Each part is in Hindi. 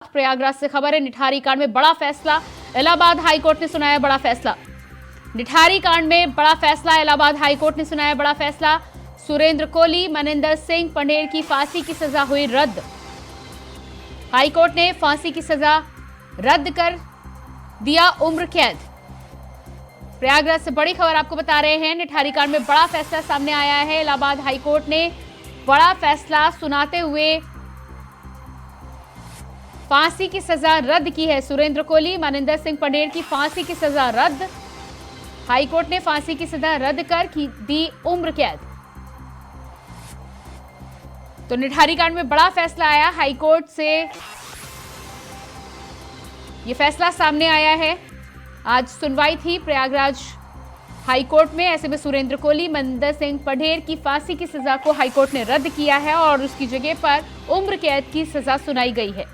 प्रयागराज से खबर है। निठारी कांड में बड़ा फैसला, इलाहाबाद हाईकोर्ट ने सुनाया बड़ा फैसला। निठारी कांड में बड़ा फैसला, इलाहाबाद हाईकोर्ट ने सुनाया बड़ा फैसला। सुरेंद्र कोहली, मनिंदर सिंह पंढेर की फांसी की सजा हुई रद्द। हाईकोर्ट ने फांसी की सजा रद्द कर दिया उम्र कैद। प्रयागराज से बड़ी खबर आपको बता रहे हैं। निठारी कांड में बड़ा फैसला सामने आया है। इलाहाबाद हाईकोर्ट ने बड़ा फैसला सुनाते हुए फांसी की सजा रद्द की है। सुरेंद्र कोहली, मनिंदर सिंह पंढेर की फांसी की सजा रद्द। हाईकोर्ट ने फांसी की सजा रद्द कर दी उम्र कैद। तो निठारी कांड में बड़ा फैसला आया। हाईकोर्ट से यह फैसला सामने आया है। आज सुनवाई थी प्रयागराज हाईकोर्ट में। ऐसे में सुरेंद्र कोहली, मनिंदर सिंह पंढेर की फांसी की सजा को हाईकोर्ट ने रद्द किया है और उसकी जगह पर उम्र कैद की सजा सुनाई गई है।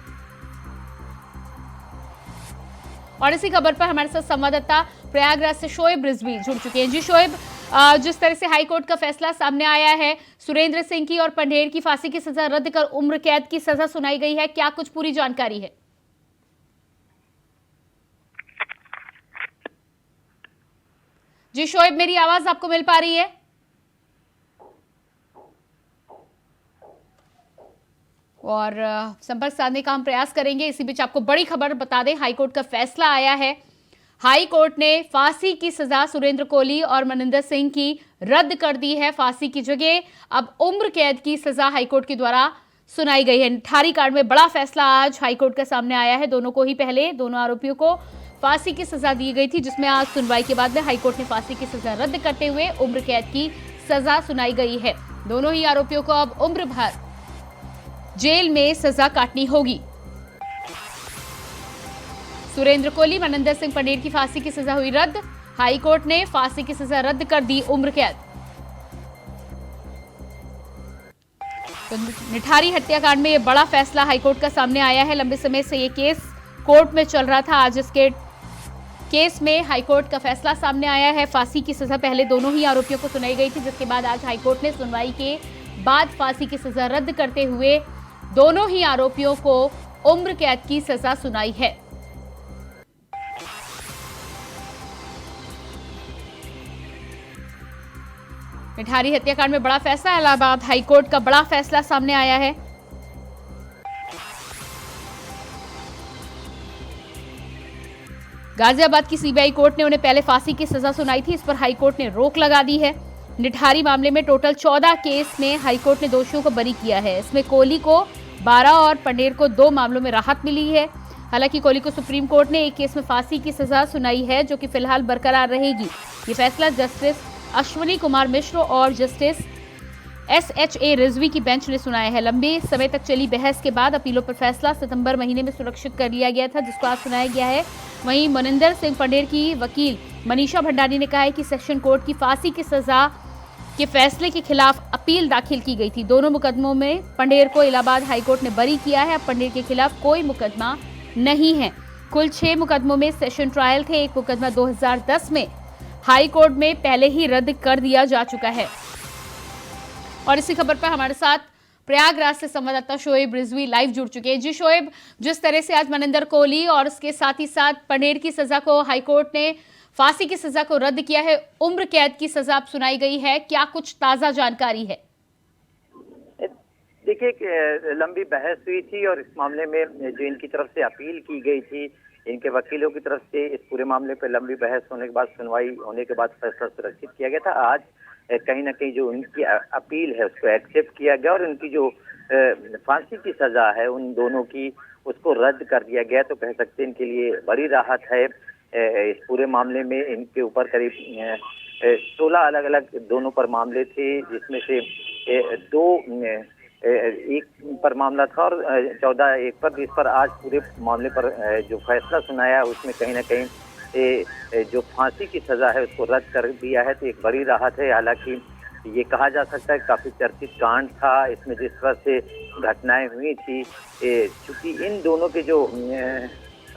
और इसी खबर पर हमारे साथ संवाददाता प्रयागराज से शोएब रिजवी जुड़ चुके हैं। जी शोएब, जिस तरह से हाईकोर्ट का फैसला सामने आया है, सुरेंद्र सिंह की और पंढेर की फांसी की सजा रद्द कर उम्र कैद की सजा सुनाई गई है, क्या कुछ पूरी जानकारी है? जी शोएब, मेरी आवाज आपको मिल पा रही है? और संपर्क साधने का हम प्रयास करेंगे। इसी बीच आपको बड़ी खबर बता दें, हाईकोर्ट का फैसला आया है। हाईकोर्ट ने फांसी की सजा सुरेंद्र कोहली और मनिंदर सिंह की रद्द कर दी है। फांसी की जगह अब उम्र कैद की सजा हाईकोर्ट के द्वारा सुनाई गई है। निठारी कांड में बड़ा फैसला आज हाईकोर्ट के सामने आया है। दोनों आरोपियों को फांसी की सजा दी गई थी, जिसमें आज सुनवाई के बाद में हाईकोर्ट ने फांसी की सजा रद्द करते हुए उम्र कैद की सजा सुनाई गई है। दोनों ही आरोपियों को अब उम्र भर जेल में सजा काटनी होगी। सुरेंद्र कोहली, मनिंदर सिंह पंढेर की फांसी की सजा हुई रद्द। हाईकोर्ट ने फांसी की सजा रद्द कर दी उम्र कैद। तो निठारी हत्याकांड में यह बड़ा फैसला हाईकोर्ट का सामने आया है। लंबे समय से यह केस कोर्ट में चल रहा था। आज इसके केस में हाईकोर्ट का फैसला सामने आया है। फांसी की सजा पहले दोनों ही आरोपियों को सुनाई गई थी, जिसके बाद आज हाईकोर्ट ने सुनवाई के बाद फांसी की सजा रद्द करते हुए दोनों ही आरोपियों को उम्र कैद की सजा सुनाई है। निठारी हत्याकांड में बड़ा फैसला, इलाहाबाद हाईकोर्ट का बड़ा फैसला सामने आया है। गाजियाबाद की सीबीआई कोर्ट ने उन्हें पहले फांसी की सजा सुनाई थी, इस पर हाईकोर्ट ने रोक लगा दी है। निठारी मामले में टोटल 14 केस में हाईकोर्ट ने दोषियों को बरी किया है। इसमें कोहली को 12 और पंढेर को 2 मामलों में राहत मिली है। हालांकि कोहली को सुप्रीम कोर्ट ने एक केस में फांसी की सजा सुनाई है, जो कि फिलहाल बरकरार रहेगी। ये फैसला जस्टिस अश्विनी कुमार मिश्र और जस्टिस SHA रिजवी की बेंच ने सुनाया है। लंबे समय तक चली बहस के बाद अपीलों पर फैसला सितंबर महीने में सुरक्षित कर लिया गया था, जिसको आज सुनाया गया है। वहीं मनिंदर सिंह पंढेर की वकील मनीषा भंडारी ने कहा है कि सेशन कोर्ट की फांसी की सजा के फैसले के खिलाफ अपील दाखिल की गई थी। दोनों मुकदमों में पंढेर को इलाहाबाद हाईकोर्ट ने बरी किया है। अब पंढेर के खिलाफ कोई मुकदमा नहीं है। कुल 6 मुकदमों में सेशन ट्रायल थे। एक मुकदमा 2010 में हाईकोर्ट में पहले ही रद्द कर दिया जा चुका है। और इसी खबर पर हमारे साथ प्रयागराज से संवाददाता शोएब रिजवी लाइव जुड़ चुके हैं। जी शोएब, जिस तरह से आज मनिंदर कोहली और उसके साथ ही साथ पंढेर की सजा को हाईकोर्ट ने फांसी की सजा को रद्द किया है, उम्र कैद की सजा अब सुनाई गई है, क्या कुछ ताजा जानकारी है? देखिए, लंबी बहस हुई थी और इस मामले में जो इनकी तरफ से अपील की गई थी, इनके वकीलों की तरफ से इस पूरे मामले पर लंबी बहस होने के बाद, सुनवाई होने के बाद फैसला सुरक्षित किया गया था। आज कहीं ना कहीं जो उनकी अपील है उसको एक्सेप्ट किया गया और उनकी जो फांसी की सजा है उन दोनों की, उसको रद्द कर दिया गया। तो कह सकते हैं इनके लिए बड़ी राहत है। इस पूरे मामले में इनके ऊपर करीब 16 अलग अलग दोनों पर मामले थे, जिसमें से 2 एक पर मामला था और 14 एक पर, जिस पर आज पूरे मामले पर जो फैसला सुनाया उसमें कहीं ना कहीं जो फांसी की सजा है उसको रद्द कर दिया है। तो एक बड़ी राहत है। हालांकि ये कहा जा सकता है काफी चर्चित कांड था, इसमें जिस तरह से घटनाएं हुई थी, चूंकि इन दोनों के जो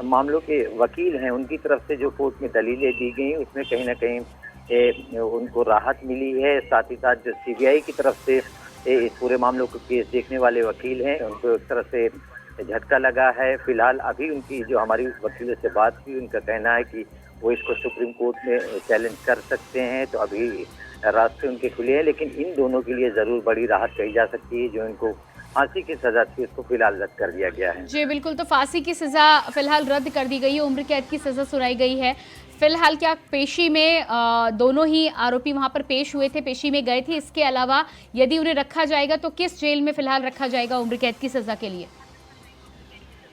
मामलों के वकील हैं उनकी तरफ से जो कोर्ट में दलीलें दी गई उसमें कहीं ना कहीं उनको राहत मिली है। साथ ही साथ जो CBI की तरफ से इस पूरे मामलों को केस देखने वाले वकील हैं उनको एक तरह से झटका लगा है। फिलहाल अभी उनकी जो हमारी वकीलों से बात हुई, उनका कहना है कि वो इसको सुप्रीम कोर्ट में चैलेंज कर सकते हैं, तो अभी रास्ते उनके खुले हैं, लेकिन इन दोनों के लिए जरूर बड़ी राहत कही जा सकती है। जो इनको फांसी की सजा थी उसको फिलहाल रद्द कर दिया गया है। जी बिल्कुल, तो फांसी की सजा फिलहाल रद्द कर दी गई है, उम्र कैद की सजा सुनाई गई है। फिलहाल क्या पेशी में दोनों ही आरोपी वहां पर पेश हुए थे, पेशी में गए थे? इसके अलावा यदि उन्हें रखा जाएगा तो किस जेल में फिलहाल रखा जाएगा उम्र कैद की सजा के लिए?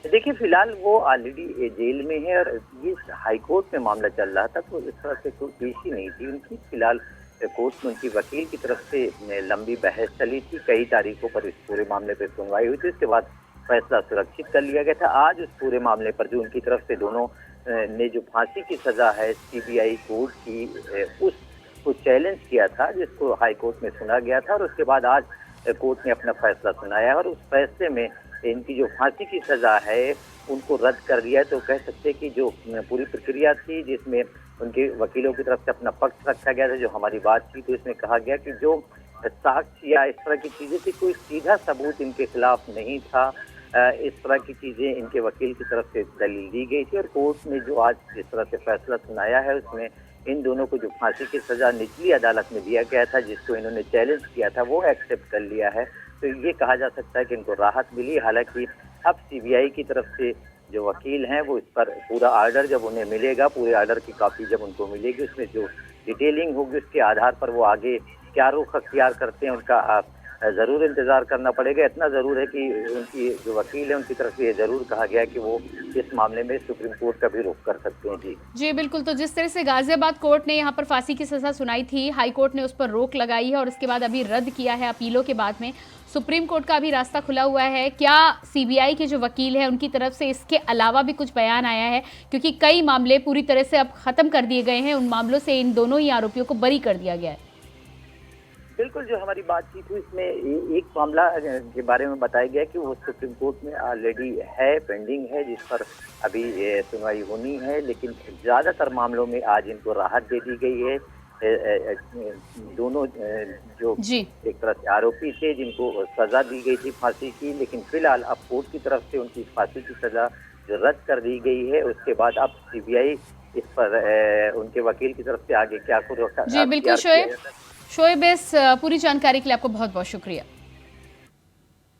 देखिए, फिलहाल वो ऑलरेडी जेल में है और ये हाईकोर्ट में मामला चल रहा था, तो इस तरह से कोई पेशी नहीं थी उनकी। फिलहाल कोर्ट में उनकी वकील की तरफ से लंबी बहस चली थी, कई तारीखों पर इस पूरे मामले पर सुनवाई हुई थी, उसके बाद फैसला सुरक्षित कर लिया गया था। आज उस पूरे मामले पर जो उनकी तरफ से दोनों ने जो फांसी की सजा है सीबीआई कोर्ट की, उसको चैलेंज किया था, जिसको हाई कोर्ट में सुना गया था, और उसके बाद आज कोर्ट ने अपना फैसला सुनाया और उस फैसले में इनकी जो फांसी की सजा है उनको रद्द कर दिया है। तो कह सकते हैं कि जो पूरी प्रक्रिया थी, जिसमें उनके वकीलों की तरफ से अपना पक्ष रखा गया था, जो हमारी बात थी, तो इसमें कहा गया कि जो साक्ष्य या इस तरह की चीजें थी, कोई सीधा सबूत इनके खिलाफ नहीं था। इस तरह की चीजें इनके वकील की तरफ से दलील दी गई थी और कोर्ट ने जो आज इस तरह से फैसला सुनाया है, उसमें इन दोनों को जो फांसी की सजा निचली अदालत में दिया गया था, जिसको इन्होंने चैलेंज किया था, वो एक्सेप्ट कर लिया है। तो ये कहा जा सकता है कि इनको राहत मिली। हालांकि अब सीबीआई की तरफ से जो वकील हैं वो इस पर पूरा ऑर्डर जब उन्हें मिलेगा, पूरे ऑर्डर की कॉपी जब उनको मिलेगी, उसमें जो डिटेलिंग होगी उसके आधार पर वो आगे क्या रुख अख्तियार करते हैं, उनका जरूर इंतजार करना पड़ेगा। इतना जरूर है कि उनकी जो वकील है उनकी तरफ से ये जरूर कहा गया है कि वो इस मामले में सुप्रीम कोर्ट का भी रुख कर सकते हैं। जी बिल्कुल, तो जिस तरह से गाजियाबाद कोर्ट ने यहाँ पर फांसी की सजा सुनाई थी, हाई कोर्ट ने उस पर रोक लगाई है और उसके बाद अभी रद्द किया है अपीलों के बाद में, सुप्रीम कोर्ट का अभी रास्ता खुला हुआ है। क्या सीबीआई के जो वकील है उनकी तरफ से इसके अलावा भी कुछ बयान आया है? क्योंकि कई मामले पूरी तरह से अब खत्म कर दिए गए हैं, उन मामलों से इन दोनों ही आरोपियों को बरी कर दिया गया है। बिल्कुल, जो हमारी बातचीत हुई इसमें एक मामला के बारे में बताया गया कि वो सुप्रीम कोर्ट में ऑलरेडी है, पेंडिंग है, जिस पर अभी सुनवाई होनी है, लेकिन ज्यादातर मामलों में आज इनको राहत दे दी गई है। दोनों जो एक तरह से आरोपी थे, जिनको सजा दी गई थी फांसी की, लेकिन फिलहाल अब कोर्ट की तरफ से उनकी फांसी की सजा जो रद्द कर दी गई है, उसके बाद अब सीबीआई इस पर उनके वकील की तरफ से आगे क्या कुछ जी बिल्कुल शोएब, इस पूरी जानकारी के लिए आपको बहुत बहुत शुक्रिया।